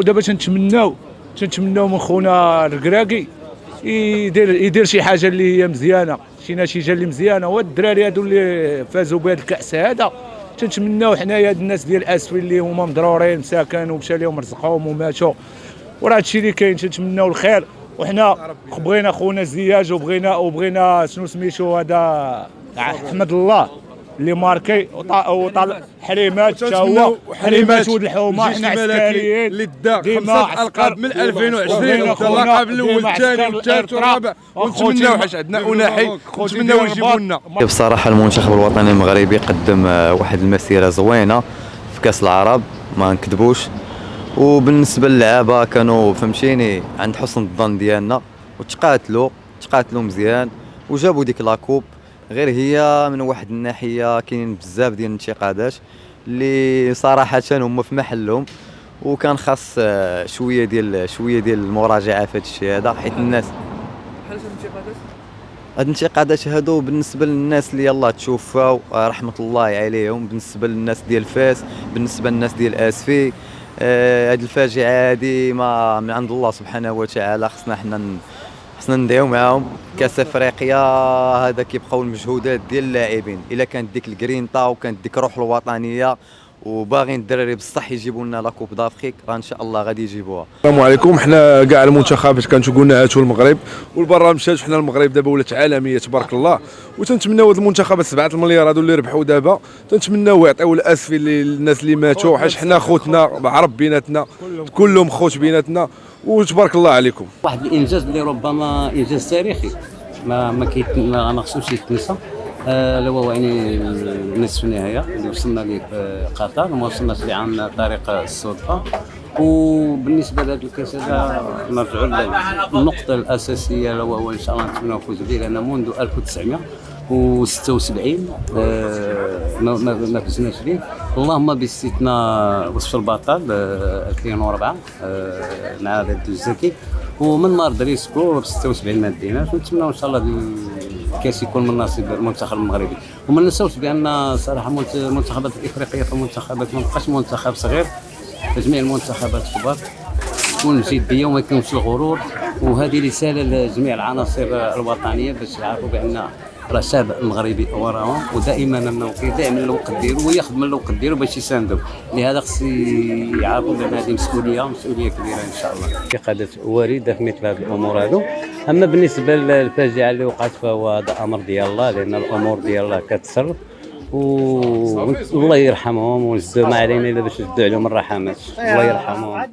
ودابا تنتمناو من خونا الكراكي يدير شي حاجه اللي هي مزيانه، شي نتيجه اللي مزيانه. والدراري هادو اللي فازوا بهذا الكاس هذا تنتمناو حنايا هاد الناس ديال اسفل اللي هما مضرورين مساكن ومشى لهم رزقهم وماتوا، وراه هادشي اللي كاين. تنتمناو الخير، وحنا بغينا خونا الزياج وبغينا شنو سميتو هذا احمد الله اللي ماركي وطال حريمات حتى هو حريمات ولد الحومه. حنا عسكريين اللي دا 5 القاب من 2020 اللقب الاول الثاني والثالث والرابع، ونتمناو حاج عندنا اناحي نتمناو يجيبوا لنا. بصراحه المنتخب الوطني المغربي قدم واحد المسيره زوينه في كاس العرب ما نكذبوش، وبالنسبه للعابه كانوا فهمتيني عند حسن الظن ديالنا، وتقاتلوا مزيان وجابوا ديك لاكوب. غير هي من واحد الناحيه كاينين بزاف ديال الانتقادات اللي صراحه هما في محلهم، وكان خاص شويه ديال المراجعه في هذا الشيء هذا، حيت الناس بحال هاد الانتقادات هادو بالنسبه للناس اللي يلاه تشوفوا رحمه الله عليهم، بالنسبه للناس ديال فاس، بالنسبه للناس ديال اسفي، هاد الفاجعه هادي ما من عند الله سبحانه وتعالى. خصنا ندعيو معاهم. كاس افريقيا هذا كيبقاو المجهودات ديال اللاعبين، الا كانت ديك الجرينتا وكانت ديك الروح الوطنيه وباغيين الدراري بصح يجيبوا لنا لا كوب دافريك، راه ان شاء الله غادي يجيبوها. السلام عليكم. حنا كاع المنتخبات كانت قلنا هاتوا المغرب والبرا مشات، حنا المغرب دابا ولات عالميه تبارك الله، وتنتمناو هاد المنتخبات 7 المليار هادو اللي ربحوا دابا تنتمناو يعطيو الاسفي للناس اللي ماتوا، حيت حنا خوتنا عرب بيناتنا، كلهم خوت بيناتنا، وتبارك الله عليكم. واحد الانجاز اللي ربما انجاز تاريخي ما خصوش يتنسى، اللي هو يعني نصف النهائي اللي وصلنا ليه في قطر، ما وصلناش ليه عن طريق الصدفه. وبالنسبه لهذا الكاس هذا نرجعوا للنقطه الاساسيه اللي هو ان شاء الله نتمنى نفوز به، لان منذ 1976 ما فزناش به، اللهم باستثناء وصف البطل 2004 مع عبد الزكي، ومن نهار دريسكو ب 76 ما ديناش. ونتمنى ان شاء الله الكاس يكون من نصيب المنتخب المغربي. وما ننساوش بان صراحه المنتخبات الافريقيه فالمنتخبات ما بقاش منتخب صغير، جميع المنتخبات كبار، تكون جديه وما يكونش الغرور. وهذه رساله لجميع العناصر الوطنيه باش يعرفوا بان راه الشعب المغربي وراهم، ودائما انه كيدعم الوقت ديالو ويخدم الوقت ديالو باش يساندو. لهذا خص يعرفوا بان هذه مسؤوليه كبيره ان شاء الله. انتقادات وارده في مثل هذه الامور هذو. اما بالنسبه للفاجعه اللي وقعت فهو هذا امر ديال الله، لان الامور ديال الله كتصرف، والله يرحمهم ونزدوا ما علينا الا باش نزدوا عليهم الرحمات. الله يرحمهم.